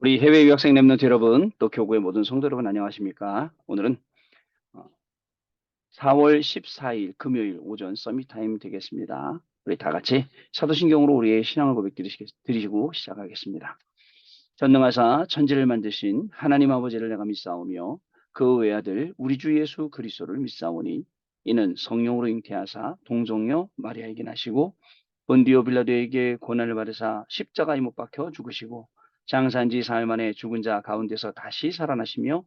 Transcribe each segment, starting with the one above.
우리 해외 유학생 랩런트 여러분, 또 교구의 모든 성도 여러분 안녕하십니까? 오늘은 4월 14일 금요일 오전 서밋 타임 되겠습니다. 우리 다 같이 사도신경으로 우리의 신앙을 드리시고 시작하겠습니다. 전능하사 천지를 만드신 하나님 아버지를 내가 믿사오며 그 외아들 우리 주 예수 그리스도를 믿사오니 이는 성령으로 잉태하사 동정녀 마리아에게 나시고 본디오 빌라도에게 고난을 받으사 십자가에 못 박혀 죽으시고 장사한 지 사흘 만에 죽은 자 가운데서 다시 살아나시며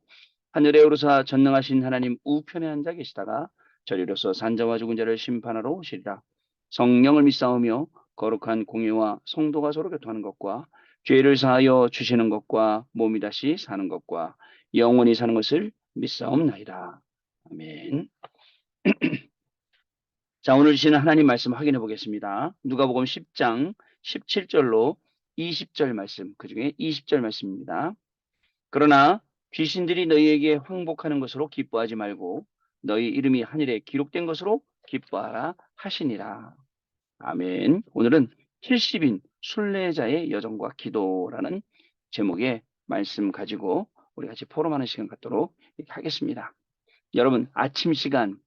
하늘에 오르사 전능하신 하나님 우편에 앉아 계시다가 저리로서 산자와 죽은 자를 심판하러 오시리라. 성령을 믿사오며 거룩한 공예와 성도가 서로 교통하는 것과 죄를 사하여 주시는 것과 몸이 다시 사는 것과 영원히 사는 것을 믿사옵나이다. 아멘. 자, 오늘 주시는 하나님 말씀 확인해 보겠습니다. 누가복음 10장 17절로 20절 말씀, 그 중에 20절 말씀입니다. 그러나 귀신들이 너희에게 항복하는 것으로 기뻐하지 말고 너희 이름이 하늘에 기록된 것으로 기뻐하라 하시니라. 아멘. 오늘은 70인 순례자의 여정과 기도라는 제목의 말씀 가지고 우리 같이 포럼하는 시간 갖도록 하겠습니다. 여러분, 아침 시간,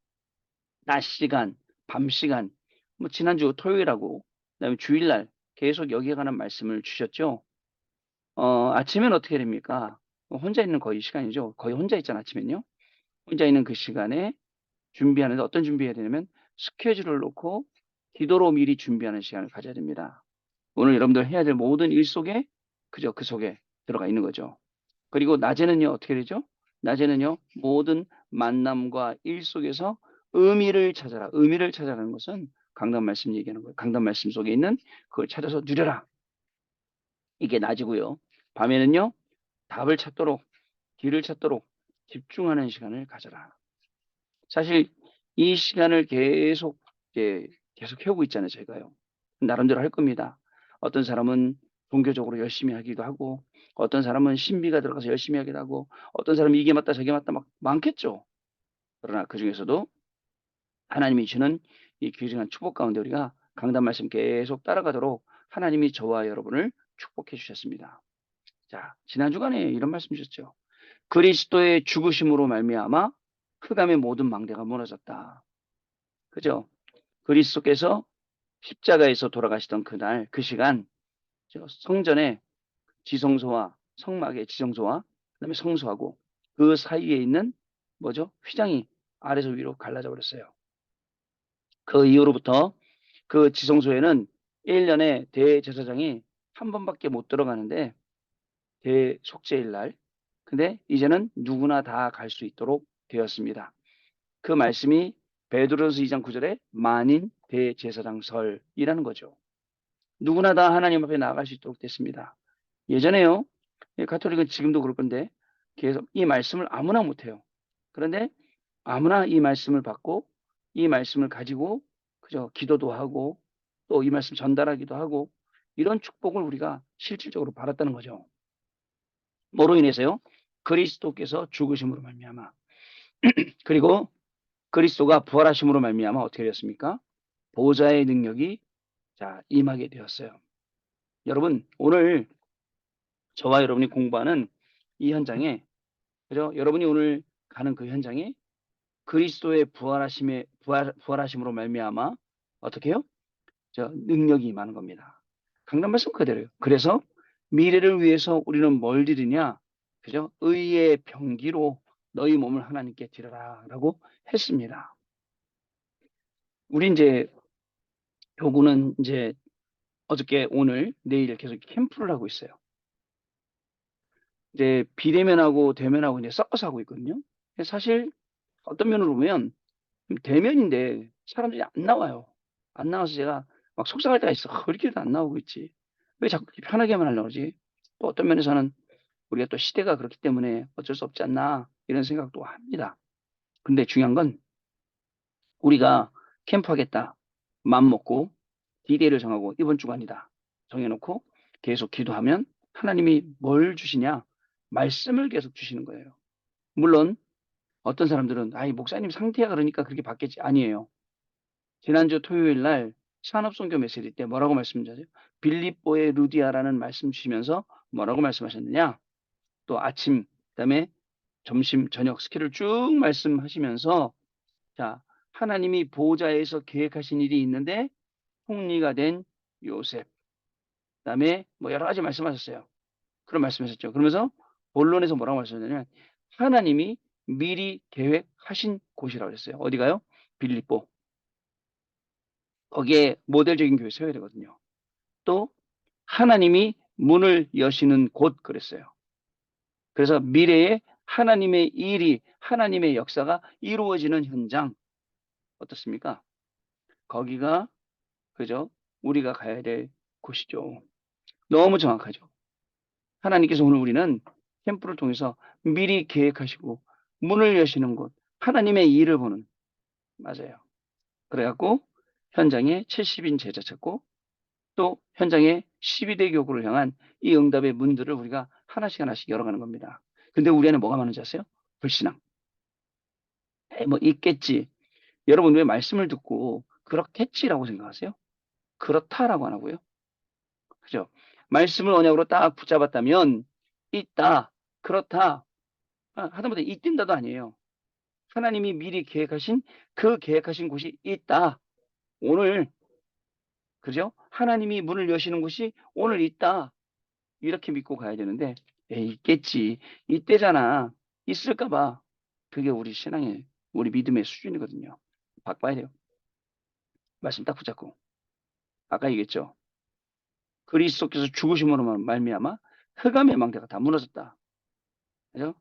낮 시간, 밤 시간, 뭐 지난주 토요일하고 그다음에 주일날 계속 여기에 관한 말씀을 주셨죠. 아침엔 어떻게 됩니까? 혼자 있는 거의 시간이죠. 거의 혼자 있잖아, 아침엔요. 혼자 있는 그 시간에 준비하는데 어떤 준비해야 되냐면 스케줄을 놓고 기도로 미리 준비하는 시간을 가져야 됩니다. 오늘 여러분들 해야 될 모든 일 속에 그저 그 속에 들어가 있는 거죠. 그리고 낮에는요, 어떻게 되죠? 낮에는요, 모든 만남과 일 속에서 의미를 찾아라. 의미를 찾아라는 것은 강단 말씀 얘기하는 거예요. 강단 말씀 속에 있는 그걸 찾아서 누려라. 이게 낮이고요. 밤에는요, 답을 찾도록, 길을 찾도록 집중하는 시간을 가져라. 사실 이 시간을 계속 해오고 있잖아요, 저희가요. 나름대로 할 겁니다. 어떤 사람은 종교적으로 열심히 하기도 하고, 어떤 사람은 신비가 들어가서 열심히 하기도 하고, 어떤 사람은 이게 맞다, 저게 맞다, 막 많겠죠. 그러나 그 중에서도 하나님이 주는 이 귀중한 축복 가운데 우리가 강단 말씀 계속 따라가도록 하나님이 저와 여러분을 축복해 주셨습니다. 자, 지난 주간에 이런 말씀 주셨죠. 그리스도의 죽으심으로 말미암아 흑암의 모든 망대가 무너졌다. 그죠? 그리스도께서 십자가에서 돌아가시던 그날, 그 시간, 성전의 지성소와 성막의 지성소와 그다음에 성소하고 그 사이에 있는 뭐죠? 휘장이 아래서 위로 갈라져 버렸어요. 그 이후로부터 그 지성소에는 1년에 대제사장이 한 번밖에 못 들어가는데 대속죄일 날. 근데 이제는 누구나 다 갈 수 있도록 되었습니다. 그 말씀이 베드로서 2장 9절에 만인 대제사장설이라는 거죠. 누구나 다 하나님 앞에 나아갈 수 있도록 됐습니다. 예전에요. 가톨릭은 지금도 그럴 건데 계속 이 말씀을 아무나 못해요. 그런데 아무나 이 말씀을 받고 이 말씀을 가지고 그저 기도도 하고 또 이 말씀 전달하기도 하고 이런 축복을 우리가 실질적으로 받았다는 거죠. 뭐로 인해서요? 그리스도께서 죽으심으로 말미암아 그리고 그리스도가 부활하심으로 말미암아 어떻게 되었습니까? 보좌의 능력이 임하게 되었어요. 여러분 오늘 저와 여러분이 공부하는 이 현장에 그죠? 여러분이 오늘 가는 그 현장에 그리스도의 부활하심으로 말미암아 어떻게 해요? 능력이 임하는 겁니다. 강단 말씀 그대로요. 그래서 미래를 위해서 우리는 뭘 드리냐? 그죠? 의의 병기로 너희 몸을 하나님께 드려라라고 했습니다. 우리 이제 교구는 이제 어저께 오늘 내일 계속 캠프를 하고 있어요. 이제 비대면하고 대면하고 이제 섞어서 하고 있거든요. 사실 어떤 면으로 보면 대면인데 사람들이 안 나와요. 안 나와서 제가 막 속상할 때가 있어. 왜 이렇게 안 나오고 있지? 왜 자꾸 이렇게 편하게만 하려고 그러지? 또 어떤 면에서는 우리가 또 시대가 그렇기 때문에 어쩔 수 없지 않나 이런 생각도 합니다. 근데 중요한 건 우리가 캠프하겠다 마음 먹고 디데이를 정하고 이번 주간이다 정해놓고 계속 기도하면 하나님이 뭘 주시냐? 말씀을 계속 주시는 거예요. 물론 어떤 사람들은 아이 목사님 상태가 그러니까 그렇게 받겠지 아니에요. 지난주 토요일 날 산업선교 메시지 때 뭐라고 말씀하셨어요? 빌립보의 루디아라는 말씀 주시면서 뭐라고 말씀하셨느냐? 또 아침, 그다음에 점심, 저녁 스케줄 쭉 말씀하시면서 자, 하나님이 보호자에서 계획하신 일이 있는데 총리가 된 요셉, 그다음에 뭐 여러 가지 말씀하셨어요. 그런 말씀하셨죠. 그러면서 본론에서 뭐라고 말씀하셨냐면 하나님이 미리 계획하신 곳이라고 했어요. 어디가요? 빌립보. 거기에 모델적인 교회 세워야 되거든요. 또 하나님이 문을 여시는 곳 그랬어요. 그래서 미래에 하나님의 일이 하나님의 역사가 이루어지는 현장 어떻습니까? 거기가 그죠? 우리가 가야 될 곳이죠. 너무 정확하죠. 하나님께서 오늘 우리는 캠프를 통해서 미리 계획하시고 문을 여시는 곳, 하나님의 일을 보는 맞아요. 그래갖고 현장에 70인 제자 찾고 또 현장에 12대 교구를 향한 이 응답의 문들을 우리가 하나씩 하나씩 열어가는 겁니다. 근데 우리 안에 뭐가 많은지 아세요? 불신앙. 뭐 있겠지. 여러분 왜 말씀을 듣고 그렇겠지라고 생각하세요? 그렇다라고 안 하고요. 그죠? 말씀을 언약으로 딱 붙잡았다면 있다, 그렇다, 하다못해 있든다도 아니에요. 하나님이 미리 계획하신 그 계획하신 곳이 있다. 오늘 그죠? 하나님이 문을 여시는 곳이 오늘 있다. 이렇게 믿고 가야 되는데 에이, 있겠지. 이때잖아. 있을까 봐. 그게 우리 신앙의 우리 믿음의 수준이거든요. 바꿔야 돼요. 말씀 딱 붙잡고. 아까 얘기했죠. 그리스도께서 죽으심으로 말미암아 흑암의 망대가 다 무너졌다. 그죠?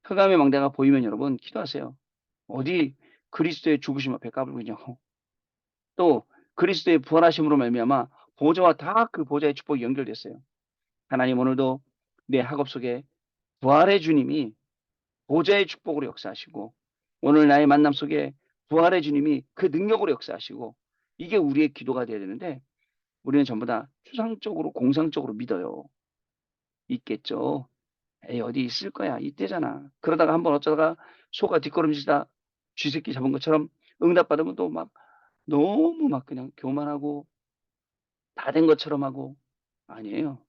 흑암의 망대가 보이면 여러분 기도하세요. 어디 그리스도의 죽으심 앞에 까불고 있냐고. 또 그리스도의 부활하심으로 말미암아 보좌와 다 그 보좌의 축복이 연결됐어요. 하나님 오늘도 내 학업 속에 부활의 주님이 보좌의 축복으로 역사하시고 오늘 나의 만남 속에 부활의 주님이 그 능력으로 역사하시고 이게 우리의 기도가 돼야 되는데 우리는 전부 다 추상적으로 공상적으로 믿어요. 있겠죠. 에이 어디 있을 거야. 이때잖아. 그러다가 한번 어쩌다가 소가 뒷걸음질다 쥐새끼 잡은 것처럼 응답받으면 또 막 너무 막 그냥 교만하고 다 된 것처럼 하고 아니에요.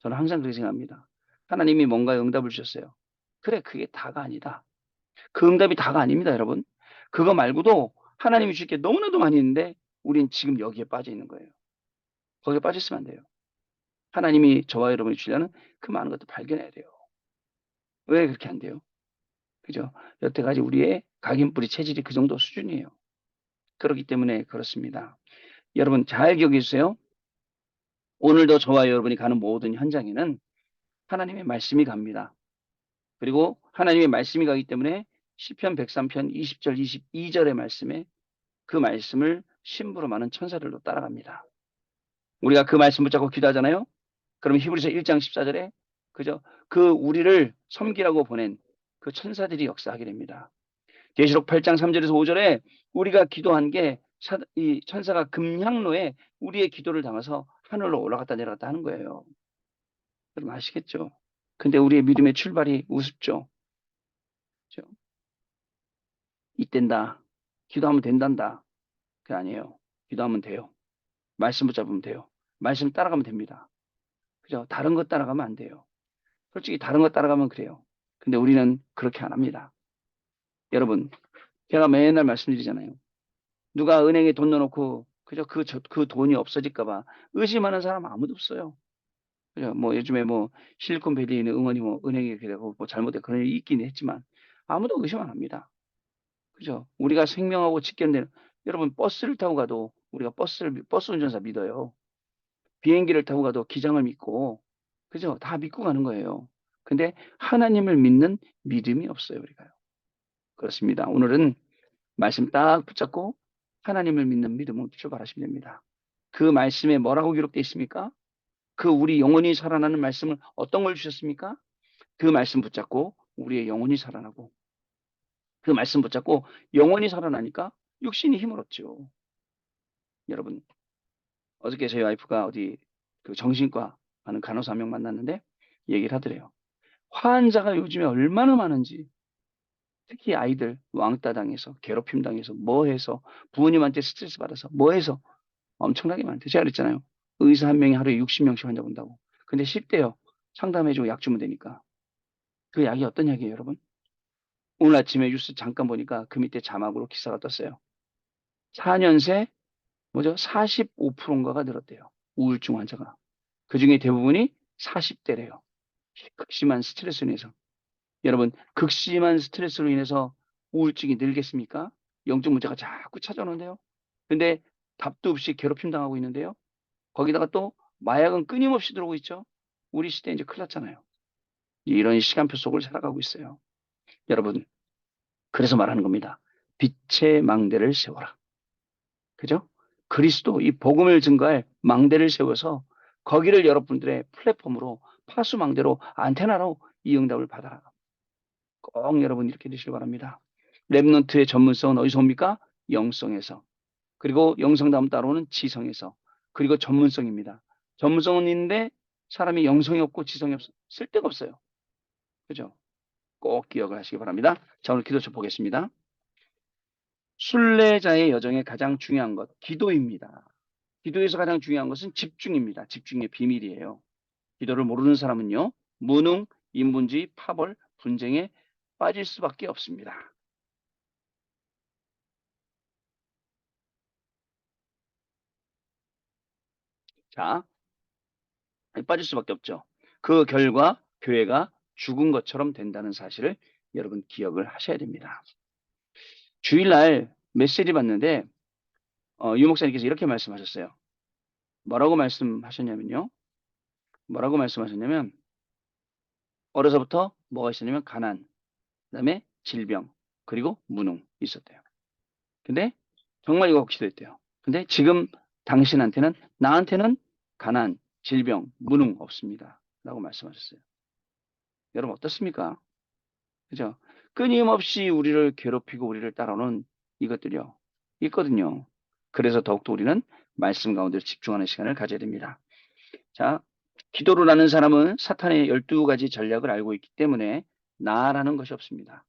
저는 항상 그렇게 생각합니다. 하나님이 뭔가 응답을 주셨어요. 그래 그게 다가 아니다. 그 응답이 다가 아닙니다, 여러분. 그거 말고도 하나님이 주실 게 너무나도 많이 있는데 우린 지금 여기에 빠져 있는 거예요. 거기에 빠져 있으면 안 돼요. 하나님이 저와 여러분이 주려는 그 많은 것도 발견해야 돼요. 왜 그렇게 안 돼요? 그죠? 여태까지 우리의 각인뿌리 체질이 그 정도 수준이에요. 그렇기 때문에 그렇습니다. 여러분 잘 기억해 주세요. 오늘도 저와 여러분이 가는 모든 현장에는 하나님의 말씀이 갑니다. 그리고 하나님의 말씀이 가기 때문에 시편 103편 20절 22절의 말씀에 그 말씀을 심부로 많은 천사들도 따라갑니다. 우리가 그 말씀 붙잡고 기도하잖아요. 그러면 히브리서 1장 14절에 그죠? 그 우리를 섬기라고 보낸 그 천사들이 역사하게 됩니다. 계시록 8장 3절에서 5절에 우리가 기도한 게 이 천사가 금향로에 우리의 기도를 담아서 하늘로 올라갔다 내려갔다 하는 거예요. 여러분 아시겠죠? 근데 우리의 믿음의 출발이 우습죠. 그죠? 이땐다. 기도하면 된단다. 그게 아니에요. 기도하면 돼요. 말씀 붙잡으면 돼요. 말씀 따라가면 됩니다. 그죠? 다른 것 따라가면 안 돼요. 솔직히 다른 것 따라가면 그래요. 근데 우리는 그렇게 안 합니다. 여러분, 제가 맨날 말씀드리잖아요. 누가 은행에 돈 넣어놓고 그죠? 그 돈이 없어질까 봐 의심하는 사람 아무도 없어요. 그죠? 뭐 요즘에 뭐 실리콘밸리에 있는 응원이 뭐 은행에 그래고 뭐 잘못된 그런 일이 있긴 했지만 아무도 의심 안 합니다. 그죠? 우리가 생명하고 직결되는 여러분 버스를 타고 가도 우리가 버스 운전사 믿어요. 비행기를 타고 가도 기장을 믿고 그죠? 다 믿고 가는 거예요. 근데 하나님을 믿는 믿음이 없어요, 우리가요. 그렇습니다. 오늘은 말씀 딱 붙잡고 하나님을 믿는 믿음으로 출발하시면 됩니다. 그 말씀에 뭐라고 기록되어 있습니까? 그 우리 영혼이 살아나는 말씀을 어떤 걸 주셨습니까? 그 말씀 붙잡고 우리의 영혼이 살아나고 그 말씀 붙잡고 영혼이 살아나니까 육신이 힘을 얻죠. 여러분, 어저께 저희 와이프가 어디 그 정신과 하는 간호사 한 명 만났는데 얘기를 하더래요. 환자가 요즘에 얼마나 많은지 특히 아이들 왕따 당해서 괴롭힘 당해서 뭐 해서 부모님한테 스트레스 받아서 뭐 해서 엄청나게 많대. 제가 그랬잖아요. 의사 한 명이 하루에 60명씩 환자 본다고. 근데 10대요. 상담해주고 약 주면 되니까. 그 약이 어떤 약이에요, 여러분? 오늘 아침에 뉴스 잠깐 보니까 그 밑에 자막으로 기사가 떴어요. 4년 새 뭐죠? 45%인가가 늘었대요. 우울증 환자가. 그중에 대부분이 40대래요. 극심한 스트레스로 인해서. 여러분, 극심한 스트레스로 인해서 우울증이 늘겠습니까? 영적 문제가 자꾸 찾아오는데요. 근데 답도 없이 괴롭힘 당하고 있는데요. 거기다가 또 마약은 끊임없이 들어오고 있죠. 우리 시대 이제 큰일 났잖아요. 이런 시간표 속을 살아가고 있어요. 여러분, 그래서 말하는 겁니다. 빛의 망대를 세워라. 그죠? 그리스도 이 복음을 증거할 망대를 세워서 거기를 여러분들의 플랫폼으로 파수망대로 안테나로 이 응답을 받아라. 꼭 여러분 이렇게 되시길 바랍니다. 랩넌트의 전문성은 어디서 옵니까? 영성에서. 그리고 영성 다음 따로는 지성에서. 그리고 전문성입니다. 전문성은 있는데 사람이 영성이 없고 지성이 없어. 쓸데가 없어요. 그죠? 꼭 기억을 하시기 바랍니다. 자, 오늘 기도쳐 보겠습니다. 순례자의 여정에 가장 중요한 것, 기도입니다. 기도에서 가장 중요한 것은 집중입니다. 집중의 비밀이에요. 기도를 모르는 사람은요, 무능, 인본주의, 파벌, 분쟁에 빠질 수밖에 없습니다. 자, 빠질 수밖에 없죠. 그 결과 교회가 죽은 것처럼 된다는 사실을 여러분 기억을 하셔야 됩니다. 주일날 메시지 봤는데 유 목사님께서 이렇게 말씀하셨어요. 뭐라고 말씀하셨냐면요. 뭐라고 말씀하셨냐면 어려서부터 뭐가 있었냐면 가난, 그다음에 질병, 그리고 무능 있었대요. 근데 정말 이거 기도했대요. 근데 지금 당신한테는 나한테는 가난, 질병, 무능 없습니다. 라고 말씀하셨어요. 여러분 어떻습니까? 그죠? 끊임없이 우리를 괴롭히고 우리를 따라오는 이것들이요. 있거든요. 그래서 더욱더 우리는 말씀 가운데 집중하는 시간을 가져야 됩니다. 자, 기도를 하는 사람은 사탄의 12가지 전략을 알고 있기 때문에 나라는 것이 없습니다.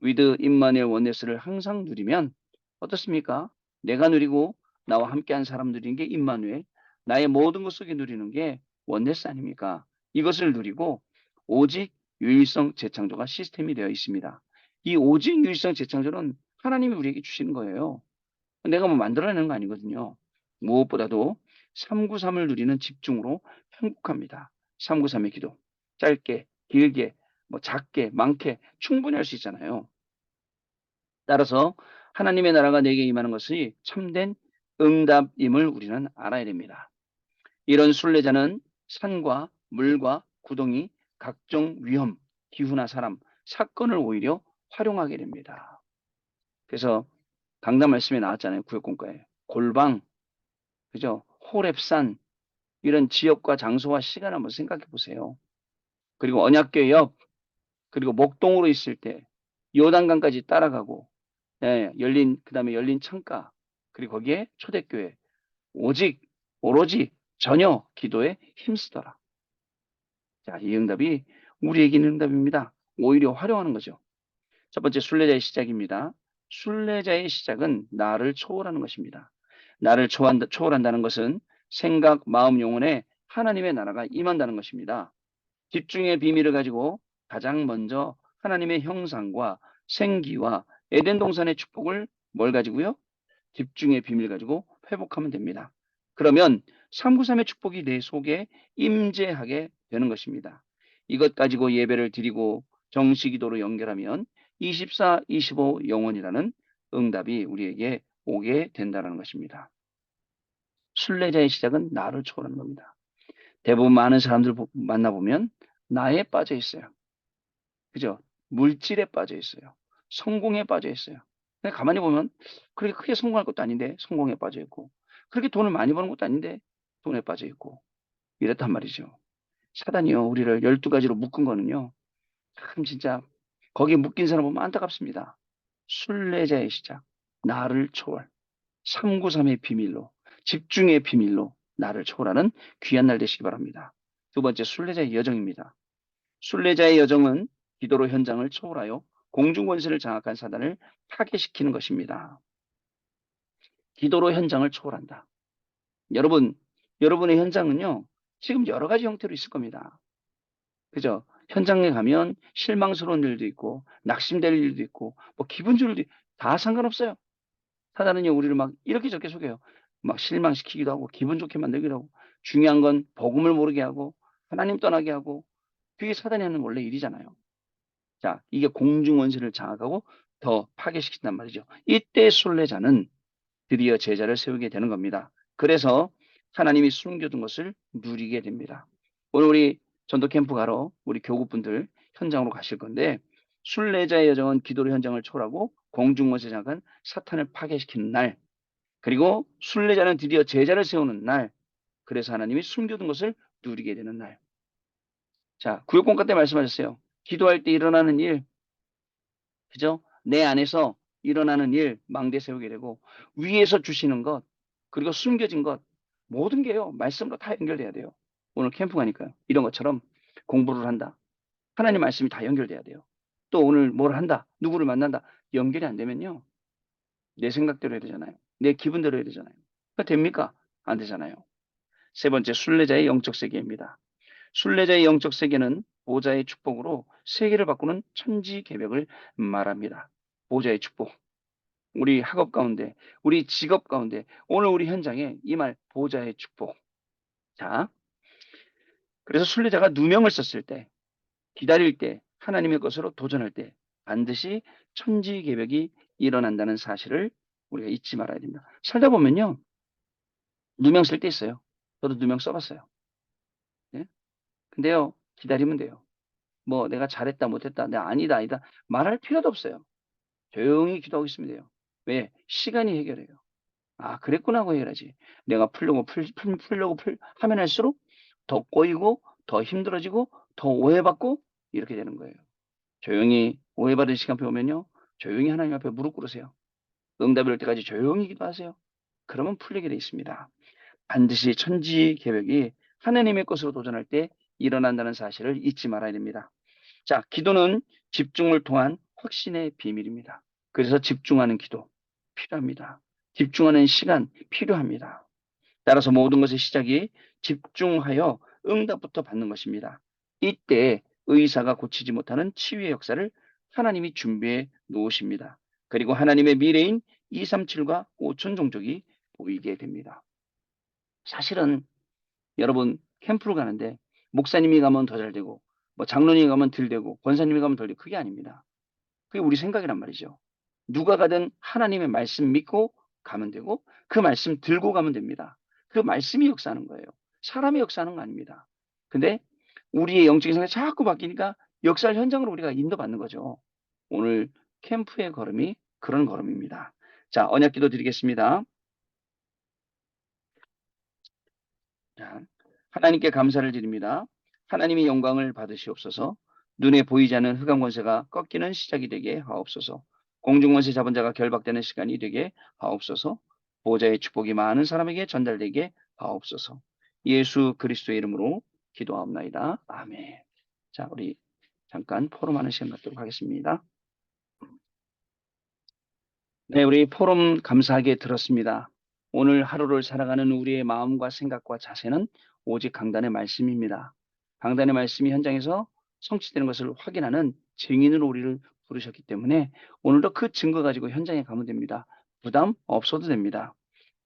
위드 임마누엘 원네스를 항상 누리면 어떻습니까? 내가 누리고 나와 함께한 사람 누리는 게 임마누엘, 나의 모든 것 속에 누리는 게 원네스 아닙니까? 이것을 누리고 오직 유일성 재창조가 시스템이 되어 있습니다. 이 오직 유일성 재창조는 하나님이 우리에게 주시는 거예요. 내가 뭐 만들어내는 거 아니거든요. 무엇보다도 393을 누리는 집중으로 행복합니다. 393의 기도. 짧게, 길게, 뭐 작게, 많게 충분히 할 수 있잖아요. 따라서 하나님의 나라가 내게 임하는 것이 참된 응답임을 우리는 알아야 됩니다. 이런 순례자는 산과 물과 구덩이, 각종 위험, 기후나 사람, 사건을 오히려 활용하게 됩니다. 그래서 강단 말씀에 나왔잖아요. 구역공과에. 골방, 그죠? 호랩산, 이런 지역과 장소와 시간 한번 생각해 보세요. 그리고 언약궤 옆, 그리고 목동으로 있을 때 요단강까지 따라가고, 예, 그다음에 열린 창가, 그리고 거기에 초대교회, 오직, 오로지, 전혀 기도에 힘쓰더라. 자, 이 응답이 우리에게 있는 응답입니다. 오히려 활용하는 거죠. 첫 번째 순례자의 시작입니다. 순례자의 시작은 나를 초월하는 것입니다. 나를 초월한다는 것은 생각, 마음, 영혼에 하나님의 나라가 임한다는 것입니다. 집중의 비밀을 가지고 가장 먼저 하나님의 형상과 생기와 에덴 동산의 축복을 뭘 가지고요? 집중의 비밀 가지고 회복하면 됩니다. 그러면 393의 축복이 내 속에 임재하게 되는 것입니다. 이것 가지고 예배를 드리고 정시기도로 연결하면 24, 25 영원이라는 응답이 우리에게 오게 된다는 것입니다. 순례자의 시작은 나를 초월하는 겁니다. 대부분 많은 사람들 만나보면 나에 빠져 있어요. 그죠? 물질에 빠져 있어요. 성공에 빠져 있어요. 근데 가만히 보면 그렇게 크게 성공할 것도 아닌데 성공에 빠져 있고 그렇게 돈을 많이 버는 것도 아닌데 돈에 빠져 있고 이랬단 말이죠. 사단이요. 우리를 12가지로 묶은 거는요. 참 진짜 거기에 묶인 사람 보면 안타깝습니다. 순례자의 시작, 나를 초월, 393의 비밀로, 집중의 비밀로 나를 초월하는 귀한 날 되시기 바랍니다. 두 번째, 순례자의 여정입니다. 순례자의 여정은 기도로 현장을 초월하여 공중권세를 장악한 사단을 파괴시키는 것입니다. 기도로 현장을 초월한다. 여러분, 여러분의 현장은요, 지금 여러 가지 형태로 있을 겁니다. 그죠? 현장에 가면 실망스러운 일도 있고, 낙심될 일도 있고, 뭐 기분 좋을 일도 다 상관없어요. 사단은요, 우리를 막 이렇게 저렇게 속여요. 막 실망시키기도 하고, 기분 좋게 만들기도 하고, 중요한 건 복음을 모르게 하고, 하나님 떠나게 하고, 그게 사단이 하는 원래 일이잖아요. 자, 이게 공중원세를 장악하고 더 파괴시킨단 말이죠. 이때 순례자는 드디어 제자를 세우게 되는 겁니다. 그래서 하나님이 숨겨둔 것을 누리게 됩니다. 오늘 우리 전도 캠프 가러 우리 교구분들 현장으로 가실 건데 순례자의 여정은 기도로 현장을 초월하고 공중원세 장악한 사탄을 파괴시키는 날, 그리고 순례자는 드디어 제자를 세우는 날, 그래서 하나님이 숨겨둔 것을 누리게 되는 날. 자, 구역공과 때 말씀하셨어요. 기도할 때 일어나는 일, 그죠? 내 안에서 일어나는 일, 망대 세우게 되고, 위에서 주시는 것, 그리고 숨겨진 것, 모든 게요, 말씀으로 다 연결돼야 돼요. 오늘 캠프 가니까요. 이런 것처럼 공부를 한다. 하나님 말씀이 다 연결돼야 돼요. 또 오늘 뭘 한다. 누구를 만난다. 연결이 안 되면요. 내 생각대로 해야 되잖아요. 내 기분대로 해야 되잖아요. 그거 됩니까? 안 되잖아요. 세 번째, 순례자의 영적 세계입니다. 순례자의 영적 세계는 보좌의 축복으로 세계를 바꾸는 천지 개벽을 말합니다. 보좌의 축복. 우리 학업 가운데, 우리 직업 가운데, 오늘 우리 현장에 이 말 보좌의 축복. 자, 그래서 순례자가 누명을 썼을 때, 기다릴 때, 하나님의 것으로 도전할 때 반드시 천지 개벽이 일어난다는 사실을 우리가 잊지 말아야 됩니다. 살다 보면요, 누명 쓸 때 있어요. 저도 누명 써봤어요. 네? 근데요, 기다리면 돼요. 뭐 내가 잘했다 못했다 내가 아니다 아니다 말할 필요도 없어요. 조용히 기도하고 있으면 돼요. 왜? 시간이 해결해요. 아 그랬구나 하고 해결하지. 내가 풀려고 하면 할수록 더 꼬이고 더 힘들어지고 더 오해받고 이렇게 되는 거예요. 조용히 오해받을 시간표 오면요. 조용히 하나님 앞에 무릎 꿇으세요. 응답이 올 때까지 조용히 기도하세요. 그러면 풀리게 돼 있습니다. 반드시 천지 계획이 하나님의 것으로 도전할 때 일어난다는 사실을 잊지 말아야 됩니다. 자, 기도는 집중을 통한 확신의 비밀입니다. 그래서 집중하는 기도 필요합니다. 집중하는 시간 필요합니다. 따라서 모든 것의 시작이 집중하여 응답부터 받는 것입니다. 이때 의사가 고치지 못하는 치유의 역사를 하나님이 준비해 놓으십니다. 그리고 하나님의 미래인 237과 5천 종족이 보이게 됩니다. 사실은 여러분 캠프를 가는데 목사님이 가면 더 잘 되고 뭐 장로님이 가면 덜 되고 권사님이 가면 덜 되고 그게 아닙니다. 그게 우리 생각이란 말이죠. 누가 가든 하나님의 말씀 믿고 가면 되고 그 말씀 들고 가면 됩니다. 그 말씀이 역사하는 거예요. 사람이 역사하는 거 아닙니다. 근데 우리의 영적인 생각이 자꾸 바뀌니까 역사할 현장으로 우리가 인도받는 거죠. 오늘 캠프의 걸음이 그런 걸음입니다. 자, 언약 기도 드리겠습니다. 자, 하나님께 감사를 드립니다. 하나님이 영광을 받으시옵소서. 눈에 보이지 않는 흑암 권세가 꺾이는 시작이 되게 하옵소서. 공중 권세 잡은 자가 결박되는 시간이 되게 하옵소서. 보호자의 축복이 많은 사람에게 전달되게 하옵소서. 예수 그리스도의 이름으로 기도하옵나이다. 아멘. 자, 우리 잠깐 포럼하는 시간 갖도록 하겠습니다. 네, 우리 포럼 감사하게 들었습니다. 오늘 하루를 살아가는 우리의 마음과 생각과 자세는 오직 강단의 말씀입니다. 강단의 말씀이 현장에서 성취되는 것을 확인하는 증인으로 우리를 부르셨기 때문에 오늘도 그 증거 가지고 현장에 가면 됩니다. 부담 없어도 됩니다.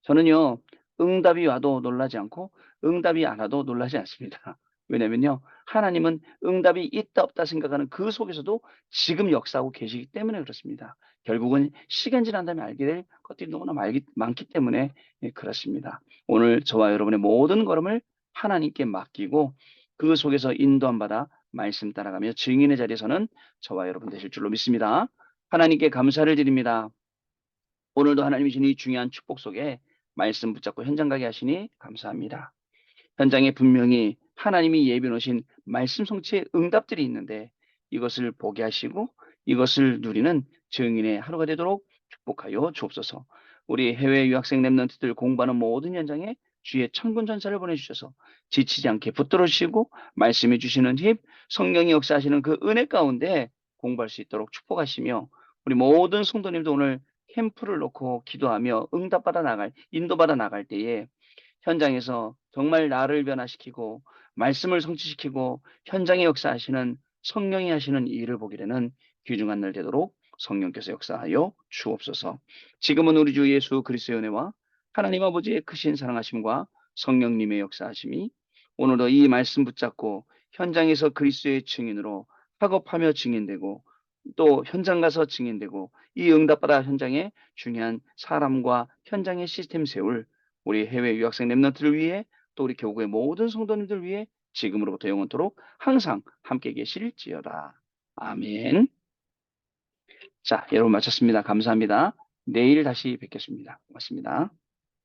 저는요, 응답이 와도 놀라지 않고 응답이 안 와도 놀라지 않습니다. 왜냐면요, 하나님은 응답이 있다 없다 생각하는 그 속에서도 지금 역사하고 계시기 때문에 그렇습니다. 결국은 시간 지난 다음에 알게 될 것들이 너무나 많기 때문에 그렇습니다. 오늘 저와 여러분의 모든 걸음을 하나님께 맡기고 그 속에서 인도함 받아 말씀 따라가며 증인의 자리에서는 저와 여러분 되실 줄로 믿습니다. 하나님께 감사를 드립니다. 오늘도 하나님이 주신 이 중요한 축복 속에 말씀 붙잡고 현장 가게 하시니 감사합니다. 현장에 분명히 하나님이 예비해 놓으신 말씀 성취의 응답들이 있는데 이것을 보게 하시고 이것을 누리는 증인의 하루가 되도록 축복하여 주옵소서. 우리 해외 유학생 랩런트들 공부하는 모든 현장에 주의 천군 전사를 보내주셔서 지치지 않게 붙들어 주시고 말씀해 주시는 힘, 성령이 역사하시는 그 은혜 가운데 공부할 수 있도록 축복하시며 우리 모든 성도님도 오늘 캠프를 놓고 기도하며 응답받아 나갈, 인도받아 나갈 때에 현장에서 정말 나를 변화시키고 말씀을 성취시키고 현장에 역사하시는 성령이 하시는 이 일을 보게 되는 귀중한 날 되도록 성령께서 역사하여 주옵소서. 지금은 우리 주 예수 그리스도의 은혜와 하나님 아버지의 크신 사랑하심과 성령님의 역사하심이 오늘도 이 말씀 붙잡고 현장에서 그리스도의 증인으로 학업하며 증인되고 또 현장 가서 증인되고 이 응답받아 현장에 중요한 사람과 현장의 시스템 세울 우리 해외 유학생 랩런트를 위해 또 우리 교구의 모든 성도님들 위해 지금으로부터 영원토록 항상 함께 계실지어다. 아멘. 자, 여러분 마쳤습니다. 감사합니다. 내일 다시 뵙겠습니다. 고맙습니다.